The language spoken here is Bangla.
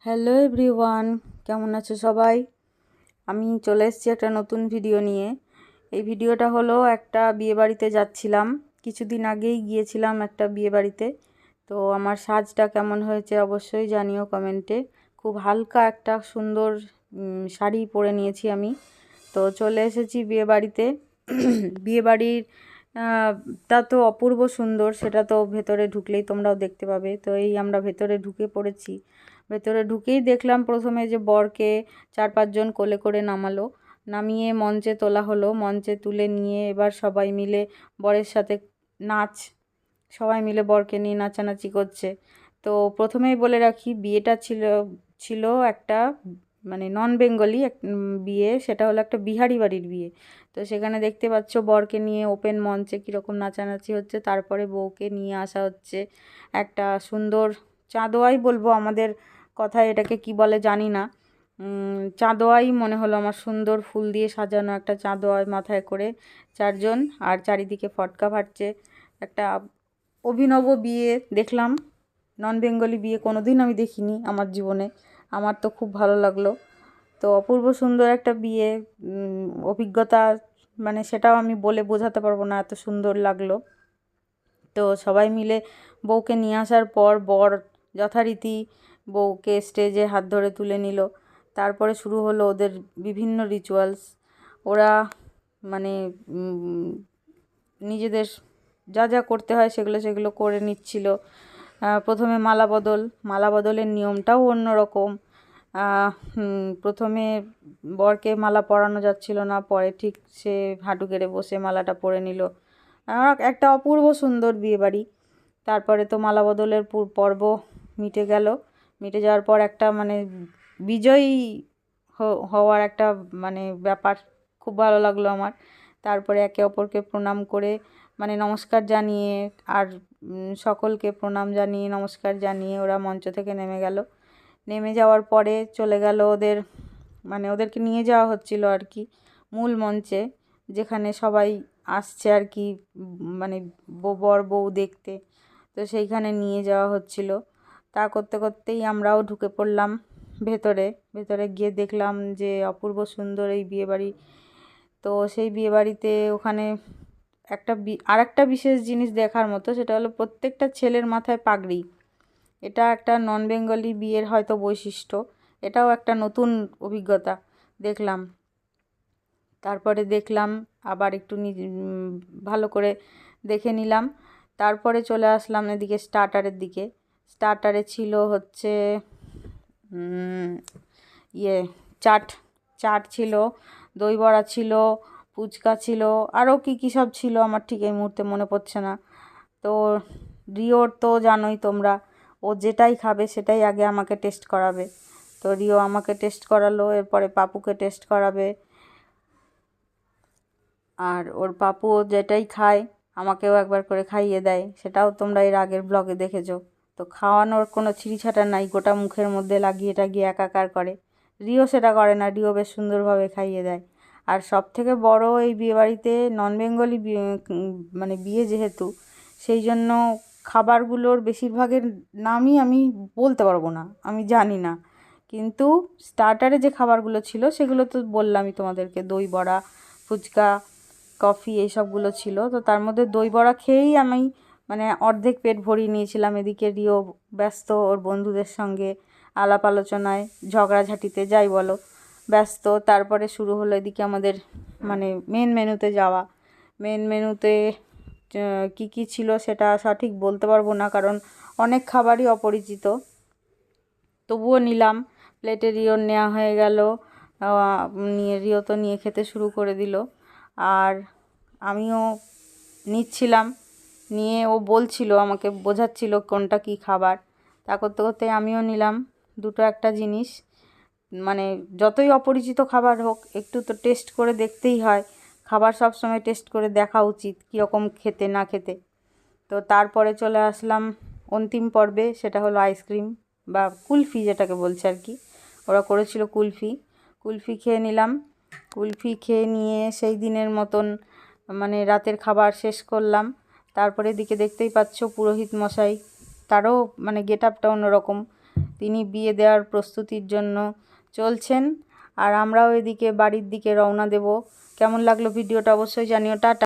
হ্যালো এভরিওয়ান, কেমন আছো সবাই? আমি চলে এসেছি একটা নতুন ভিডিও নিয়ে। এই ভিডিওটা হলো একটা বিয়েবাড়িতে যাচ্ছিলাম, কিছুদিন আগেই গিয়েছিলাম একটা বিয়েবাড়িতে। তো আমার সাজটা কেমন হয়েছে অবশ্যই জানিও কমেন্টে। খুব হালকা একটা সুন্দর শাড়ি পরে নিয়েছি আমি। তো চলে এসেছি বিয়েবাড়িতে। বিয়েবাড়ির তা তো অপূর্ব সুন্দর, সেটা তো ভেতরে ঢুকলেই তোমরাও দেখতে পাবে। তো এই আমরা ভেতরে ঢুকে পড়েছি। ভেতরে ঢুকেই দেখলাম প্রথমে যে বরকে 4-5 জন কোলে করে নামালো, নামিয়ে মঞ্চে তোলা হলো। মঞ্চে তুলে নিয়ে এবার সবাই মিলে বরের সাথে নাচ, সবাই মিলে বরকে নিয়ে নাচানাচি করছে। তো প্রথমেই বলে রাখি, বিয়েটা ছিল ছিল একটা মানে নন বেঙ্গলি বিয়ে, সেটা হলো একটা বিহারি বাড়ির বিয়ে। তো সেখানে দেখতে পাচ্ছ বরকে নিয়ে ওপেন মঞ্চে কীরকম নাচানাচি হচ্ছে, তারপরে বউকে নিয়ে আসা হচ্ছে একটা সুন্দর চাঁদোয়াই বলবো, আমাদের কথায় এটাকে কি বলে জানি না। চাঁদোয়াই মনে হলো আমার, সুন্দর ফুল দিয়ে সাজানো একটা চাঁদোয়াই মাথায় করে 4 জন, আর চারিদিকে ফটকা ফাটছে। একটা অভিনব বিয়ে দেখলাম, নন বেঙ্গলি বিয়ে কোনোদিন আমি দেখিনি আমার জীবনে। আমার তো খুব ভালো লাগলো। তো অপূর্ব সুন্দর একটা বিয়ে অভিজ্ঞতা, মানে সেটাও আমি বলে বোঝাতে পারবো না, এত সুন্দর লাগলো। তো সবাই মিলে বউকে নিয়ে আসার পর বর যথারীতি বউকে স্টেজে হাত ধরে তুলে নিল। তারপরে শুরু হলো ওদের বিভিন্ন রিচুয়ালস। ওরা মানে নিজেদের যা যা করতে হয় সেগুলো সেগুলো করে নিচ্ছিল। প্রথমে মালা বদলের নিয়মটাও অন্যরকম। প্রথমে বরকে মালা পরানো যাচ্ছিল না, পরে ঠিক সে হাঁটু গেড়ে বসে মালাটা পরে নিল। একটা অপূর্ব সুন্দর বিয়েবাড়ি। তারপরে তো মালা বদলের পর্ব মিটে গেল। মিটে যাওয়ার পর একটা মানে বিজয়ী হওয়ার একটা মানে ব্যাপার, খুব ভালো লাগলো আমার। তারপরে একে অপরকে প্রণাম করে মানে নমস্কার জানিয়ে, আর সকলকে প্রণাম জানিয়ে নমস্কার জানিয়ে ওরা মঞ্চ থেকে নেমে গেল। নেমে যাওয়ার পরে চলে গেল ওদের মানে ওদেরকে নিয়ে যাওয়া হচ্ছিল আর কি মূল মঞ্চে, যেখানে সবাই আসছে আর কি মানে বর বউ দেখতে। তো সেইখানে নিয়ে যাওয়া হচ্ছিল। তা করতে করতেই আমরাও ঢুকে পড়লাম ভেতরে। ভেতরে গিয়ে দেখলাম যে অপূর্ব সুন্দর এই বিয়েবাড়ি। তো সেই বিয়েবাড়িতে ওখানে আরেকটা বিশেষ জিনিস দেখার মতো, সেটা হলো প্রত্যেকটা ছেলের মাথায় পাগড়ি। এটা একটা নন বেঙ্গলি বিয়ের হয়তো বৈশিষ্ট্য। এটাও একটা নতুন অভিজ্ঞতা দেখলাম। তারপরে দেখলাম আবার একটু ভালো করে দেখে নিলাম। তারপরে চলে আসলাম এদিকে স্টার্টারের দিকে। স্টার্টারে ছিল হচ্ছে চাট চাট ছিল, দই বড়া ছিল, ফুচকা ছিল, আরও কী সব ছিল আমার ঠিক এই মুহূর্তে মনে পড়ছে না। তো রিওর তো জানোই তোমরা, ও যেটাই খাবে সেটাই আগে আমাকে টেস্ট করাবে। তো রিও আমাকে টেস্ট করালো, এরপরে পাপুকে টেস্ট করাবে। আর ওর পাপুও যেটাই খায় আমাকেও একবার করে খাইয়ে দেয়, সেটাও তোমরা এর আগের ব্লগে দেখেছো। তো খাওয়ানোর কোনো ছিঁড়িছাটা নাই, গোটা মুখের মধ্যে লাগিয়ে টাগিয়ে একাকার করে। রিও সেটা করে না, রিও বেশ সুন্দরভাবে খাইয়ে দেয়। আর সব থেকে বড়, এই বিয়েবাড়িতে নন বেঙ্গলি মানে বিয়ে যেহেতু, সেই জন্য খাবারগুলোর বেশিরভাগের নামই আমি বলতে পারবো না, আমি জানি না। কিন্তু স্টার্টারে যে খাবারগুলো ছিল সেগুলো তো বললামই তোমাদেরকে, দই বড়া, ফুচকা, কফি এইসবগুলো ছিল। তো তার মধ্যে দই বড়া খেয়েই আমি মানে অর্ধেক পেট ভরিয়ে নিয়েছিলাম। এদিকে রিও ব্যস্ত ওর বন্ধুদের সঙ্গে আলাপ আলোচনায়, ঝগড়াঝাটিতে যাই বলো, ব্যস্ত। তারপরে শুরু হলো এদিকে আমাদের মানে মেন মেনুতে যাওয়া। মেন মেনুতে কী কী ছিল সেটা সঠিক বলতে পারবো না, কারণ অনেক খাবারই অপরিচিত। তবুও নিলাম, প্লেটে রিওর নেওয়া হয়ে গেল। নিয়ে রিও তো নিয়ে খেতে শুরু করে দিল, আর আমিও নিচ্ছিলাম। নিয়ে ও বলছিল, আমাকে বোঝাচ্ছিল কোনটা কী খাবার। তা করতে করতে আমিও নিলাম দুটো একটা জিনিস। মানে যতই অপরিচিত খাবার হোক, একটু তো টেস্ট করে দেখতেই হয়। খাবার সব সময় টেস্ট করে দেখা উচিত কীরকম খেতে না খেতে। তো তারপরে চলে আসলাম অন্তিম পর্বে, সেটা হলো আইসক্রিম বা কুলফি যেটাকে বলছে আর কি। ওরা করেছিল কুলফি। কুলফি খেয়ে নিলাম। কুলফি খেয়ে নিয়ে সেই দিনের মতন মানে রাতের খাবার শেষ করলাম। তারপরে দিকে দেখতেই পাচ্ছ পুরোহিত মশাই, তারও মানে গেট আপটা অন্যরকম। তিনি বিয়ে দেওয়ার প্রস্তুতির জন্য চলছেন, আর আমরাও এদিকে বাড়ির দিকে রওনা দেব। কেমন লাগলো ভিডিওটা অবশ্যই জানিও। টাটা।